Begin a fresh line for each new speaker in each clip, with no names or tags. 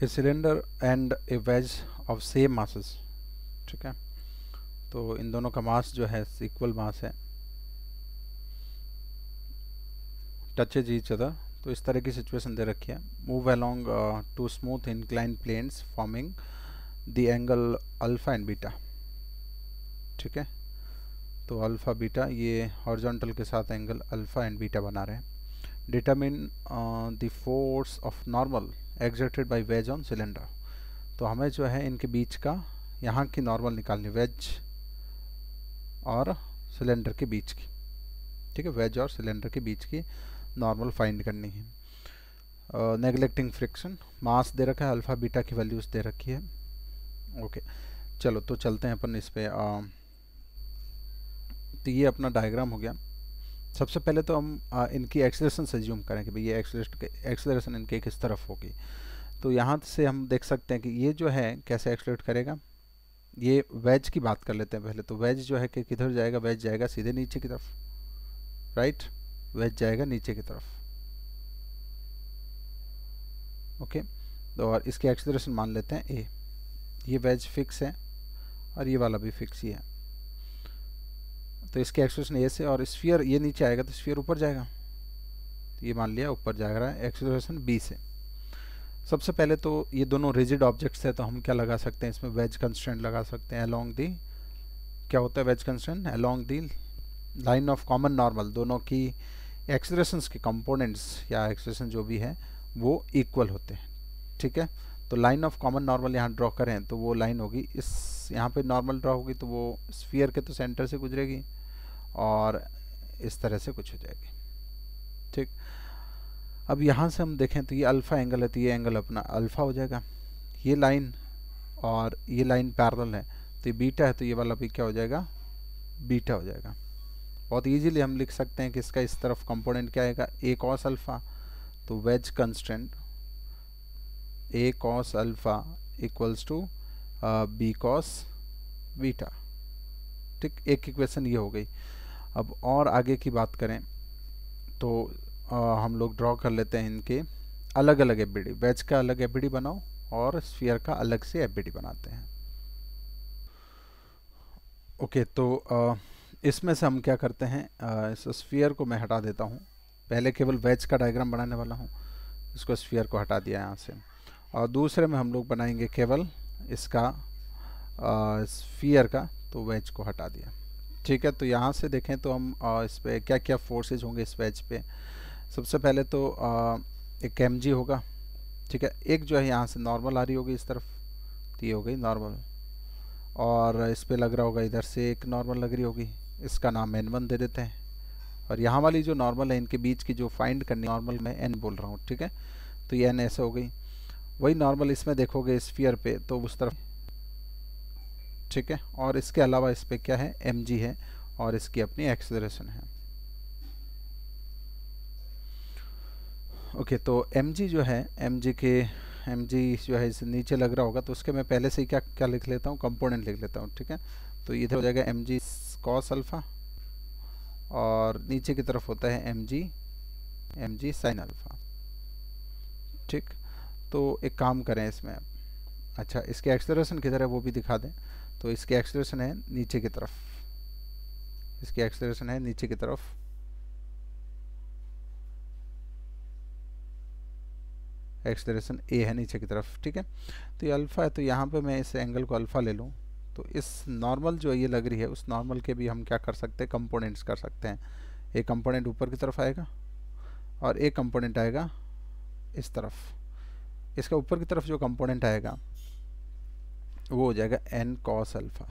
A cylinder and A ways of same masses, ठीक है। तो इन दोनों का मास जो है इक्वल मास है, टचेज ईच अदर। तो इस तरह की सिचुएशन दे रखी है। Move along two smooth incline planes forming the angle alpha and beta, ठीक है। तो अल्फा बीटा ये हॉरिजॉन्टल के साथ एंगल अल्फा एंड बीटा बना रहे हैं। Determine the force of normal exerted by wedge on cylinder. तो हमें जो है इनके बीच का यहाँ की नॉर्मल निकालनी, वेज और सिलेंडर के बीच की, ठीक है। वेज और सिलेंडर के बीच की नॉर्मल फाइंड करनी है। नेगलेक्टिंग फ्रिक्शन, मास दे रखा है, अल्फा बीटा की वैल्यूज दे रखी है। ओके चलो तो चलते हैं अपन इस पे। तो ये अपना डायग्राम हो गया। सबसे पहले तो हम इनकी एक्सेलरेशन से ज्यूम करें कि भाई ये एक्सेलरेशन इनके किस तरफ होगी। तो यहाँ से हम देख सकते हैं कि ये जो है कैसे एक्सेलरेट करेगा। ये वेज की बात कर लेते हैं पहले। तो वेज जो है कि किधर जाएगा, वेज जाएगा सीधे नीचे की तरफ, राइट। वेज जाएगा नीचे की तरफ, ओके। तो और इसकी एक्सेलरेशन मान लेते हैं ए। ये वेज फिक्स है और ये वाला भी फिक्स ही है। तो इसकी एक्सेलरेशन ए से, और स्फीयर ये नीचे आएगा तो स्फीयर ऊपर जाएगा। तो ये मान लिया ऊपर जा रहा है, एक्सेलरेशन बी से। सबसे पहले तो ये दोनों रिजिड ऑब्जेक्ट्स है, तो हम क्या लगा सकते हैं इसमें, वेज कंस्ट्रेंट लगा सकते हैं अलोंग दी, क्या होता है wedge constraint, along the line of common normal. दोनों की एक्सेलरेशंस के कंपोनेंट्स या एक्सेलरेशन जो भी है वो इक्वल होते हैं, ठीक है। तो लाइन ऑफ कॉमन नॉर्मल यहाँ ड्रॉ करें तो वो लाइन होगी इस, यहाँ पे नॉर्मल ड्रॉ होगी तो वो स्फीयर के तो सेंटर से गुजरेगी और इस तरह से कुछ हो जाएगी, ठीक। अब यहाँ से हम देखें तो ये अल्फ़ा एंगल है, तो ये एंगल अपना अल्फ़ा हो जाएगा। ये लाइन और ये लाइन पैरेलल है, तो ये बीटा है, तो ये वाला भी क्या हो जाएगा, बीटा हो जाएगा। बहुत इजीली हम लिख सकते हैं कि इसका इस तरफ कंपोनेंट क्या आएगा, ए कॉस अल्फ़ा। तो wedge constant a cos alpha equals to b cos beta, ठीक। एक इक्वेशन ये हो गई। अब और आगे की बात करें तो हम लोग ड्रॉ कर लेते हैं इनके अलग अलग एफबीडी। वेज का अलग एफबीडी बनाओ और स्फीयर का अलग से एफबीडी बनाते हैं। ओके तो इसमें से हम क्या करते हैं, इस स्फीयर को मैं हटा देता हूँ। पहले केवल वेज का डायग्राम बनाने वाला हूँ, इसको स्फीयर को हटा दिया यहाँ से। और दूसरे में हम लोग बनाएंगे केवल इसका स्फीयर का, तो वेज को हटा दिया, ठीक है। तो यहाँ से देखें तो हम इस पे क्या क्या फोर्सेज होंगे इस वेज पे। सबसे पहले तो एक mg होगा, ठीक है। एक जो है यहाँ से नॉर्मल आ रही होगी इस तरफ, तो ये हो गई नॉर्मल। और इस पे लग रहा होगा इधर से एक नॉर्मल लग रही होगी, इसका नाम n1 दे देते हैं। और यहाँ वाली जो नॉर्मल है इनके बीच की जो फाइंड करनी, नॉर्मल मैं n बोल रहा हूँ, ठीक है। तो ये n ऐसे हो गई। वही नॉर्मल इसमें देखोगे स्फीयर पे तो उस तरफ, ठीक है। और इसके अलावा इस पे क्या है, mg है और इसकी अपनी एक्सेलरेशन है। ओके तो mg जो है, mg जो है इस नीचे लग रहा होगा, तो उसके मैं पहले से ही क्या क्या लिख लेता हूँ, कंपोनेंट लिख लेता हूँ, ठीक है। तो इधर हो जाएगा mg cos अल्फ़ा और नीचे की तरफ होता है mg sin अल्फ़ा, ठीक। तो एक काम करें इसमें, अच्छा इसके एक्सेलरेशन किधर है वो भी दिखा दें। तो इसकी एक्सेलरेशन है नीचे की तरफ, इसकी एक्सेलरेशन है नीचे की तरफ, एक्सेलरेशन ए है नीचे की तरफ, ठीक है। तो ये अल्फ़ा है, तो यहाँ पे मैं इस एंगल को अल्फ़ा ले लूँ, तो इस नॉर्मल जो ये लग रही है उस नॉर्मल के भी हम क्या कर सकते हैं, कंपोनेंट्स कर सकते हैं। एक कंपोनेंट ऊपर की तरफ आएगा और एक कंपोनेंट आएगा इस तरफ। इसका ऊपर की तरफ जो कंपोनेंट आएगा वो हो जाएगा n cos अल्फ़ा,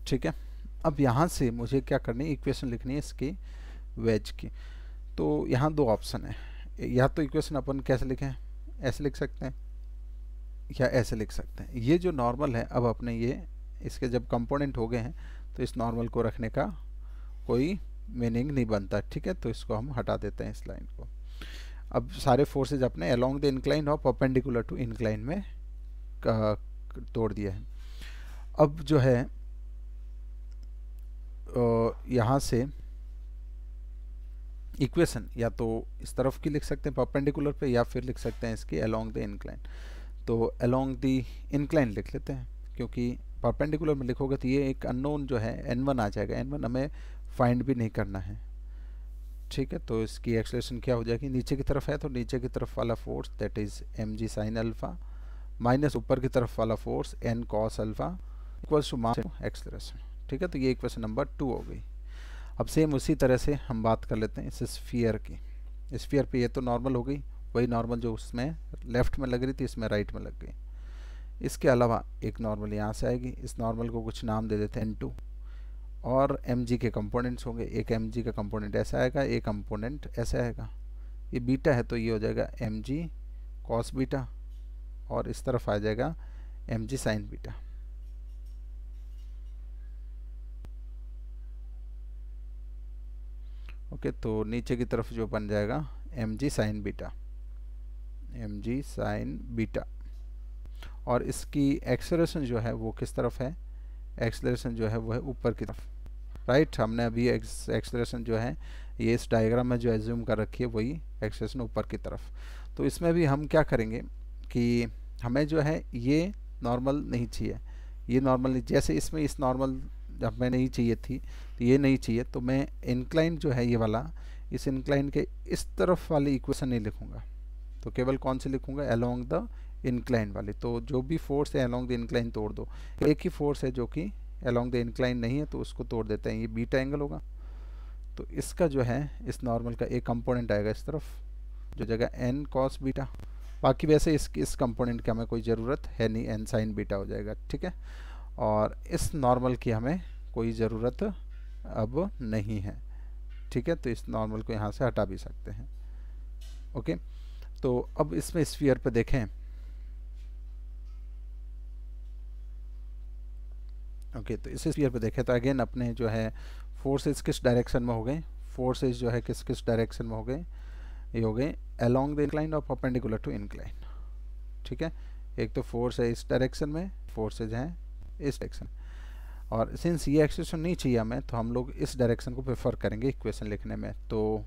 ठीक है। अब यहाँ से मुझे क्या करनी है, इक्वेशन लिखनी है इसकी वेज की। तो यहाँ दो ऑप्शन है, या तो इक्वेशन अपन कैसे लिखें, ऐसे लिख सकते हैं या ऐसे लिख सकते हैं। ये जो नॉर्मल है, अब अपने ये इसके जब कंपोनेंट हो गए हैं तो इस नॉर्मल को रखने का कोई मीनिंग नहीं बनता, ठीक है। तो इसको हम हटा देते हैं इस लाइन को। अब सारे फोर्सेज अपने अलोंग द इंक्लाइन और परपेंडिकुलर टू इंक्लाइन में तोड़ दिया है। अब जो है यहाँ से इक्वेशन या तो इस तरफ की लिख सकते हैं परपेंडिकुलर पे, या फिर लिख सकते हैं इसकी अलोंग द इंक्लाइन। तो अलोंग द इंक्लाइन लिख लेते हैं, क्योंकि परपेंडिकुलर में लिखोगे तो ये एक अननोन जो है n1 आ जाएगा, n1 हमें फाइंड भी नहीं करना है। ठीक है, तो इसकी एक्सेलरेशन क्या हो जाएगी, नीचे की तरफ है तो नीचे की तरफ वाला force that is mg sine alpha minus ऊपर की तरफ वाला force n cos alpha equals to mass acceleration. ठीक है, तो ये इक्वेशन नंबर 2 हो गई। अब सेम उसी तरह से हम बात कर लेते हैं इस स्फीयर की। स्फीयर पे ये तो नॉर्मल हो गई, वही नॉर्मल जो उसमें लेफ्ट में लग रही थी इसमें राइट में लग गई। इसके अलावा एक नॉर्मल यहाँ से आएगी, इस नॉर्मल को कुछ नाम दे देते हैं n2, और mg के कंपोनेंट्स होंगे। एक mg का कंपोनेंट ऐसा आएगा, एक कंपोनेंट ऐसा आएगा। ये बीटा है तो ये हो जाएगा mg कॉस बीटा, और इस तरफ आ जाएगा mg साइन बीटा। ओके, तो नीचे की तरफ जो बन जाएगा mg sine beta, mg sine beta. और इसकी एक्सेलरेशन जो है वो किस तरफ है, एक्सेलरेशन जो है वो है ऊपर की तरफ। राइट, हमने अभी एक्सेलरेशन जो है ये इस डायग्राम में जो एज्यूम कर रखी है वही एक्सेलरेशन ऊपर की तरफ। तो इसमें भी हम क्या करेंगे कि हमें जो है ये नॉर्मल नहीं चाहिए, ये नॉर्मल नहीं, जैसे इसमें इस नॉर्मल जब मैं नहीं चाहिए थी तो ये नहीं चाहिए, तो मैं इंक्लाइन जो है ये वाला, इस इंक्लाइन के इस तरफ वाली इक्वेशन नहीं लिखूंगा, तो केवल कौन सी लिखूंगा, अलोंग द इंक्लाइन वाली। तो जो भी फोर्स है अलोंग द इंक्लाइन तोड़ दो, एक ही फोर्स है जो कि अलोंग द इंक्लाइन नहीं है तो उसको तोड़ देते हैं, ये बीटा एंगल होगा। तो इसका जो है इस नॉर्मल का एक कंपोनेंट आएगा इस तरफ जो जगह n कॉस बीटा, बाकी वैसे इस कंपोनेंट की हमें कोई ज़रूरत है नहीं, n साइन बीटा हो जाएगा। ठीक है, और इस नॉर्मल की हमें कोई ज़रूरत अब नहीं है। ठीक है, तो इस नॉर्मल को यहाँ से हटा भी सकते हैं। ओके, तो अब इसमें स्फीयर पे देखें। ओके, तो इस स्फीयर पे देखें तो अगेन अपने जो है फोर्सेस किस डायरेक्शन में हो गए, फोर्सेस जो है किस किस डायरेक्शन में हो गए, ये हो गए अलोंग द इंक्लाइन और परपेंडिकुलर टू इंक्लाइन। ठीक है, एक तो फोर्स है इस डायरेक्शन में, फोर्सेज हैं इस डायरेक्शन, और सिंस ये एक्सेलरेशन नहीं चाहिए हमें तो हम लोग इस डायरेक्शन को प्रेफर करेंगे इक्वेशन लिखने में। तो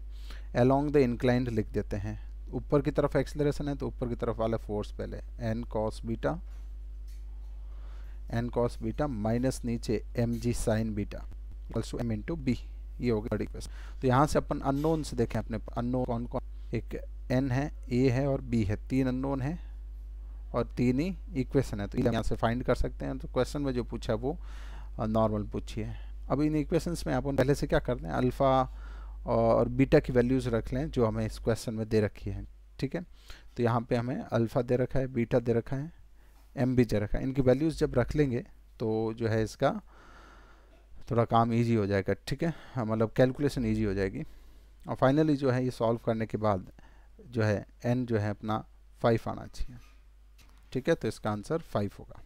अलोंग द इंक्लाइंड लिख देते हैं, ऊपर की तरफ एक्सेलरेशन है तो ऊपर की तरफ वाला फोर्स पहले n cos बीटा माइनस नीचे mg sine beta equals to m into b. ये हो गया इक्वेशन। तो यहाँ से अपन अननोन से देखें, अपने अननोन कौन कौन, एक n है, a है और b है, 3 अननोन है और 3 ही इक्वेशन है, तो यहाँ से फाइंड कर सकते हैं। तो क्वेश्चन में जो पूछा वो नॉर्मल पूछी है। अब इन इक्वेशंस में अपन पहले से क्या करते हैं, अल्फ़ा और बीटा की वैल्यूज़ रख लें जो हमें इस क्वेश्चन में दे रखी है। ठीक है, तो यहाँ पे हमें अल्फ़ा दे रखा है, बीटा दे रखा है, एम भी दे रखा है। इनकी वैल्यूज़ जब रख लेंगे तो जो है इसका थोड़ा काम इजी हो जाएगा। ठीक है, मतलब कैलकुलेशन इजी हो जाएगी। और फाइनली जो है ये सॉल्व करने के बाद जो है n जो है अपना 5 आना चाहिए। ठीक है, तो इसका आंसर 5 होगा।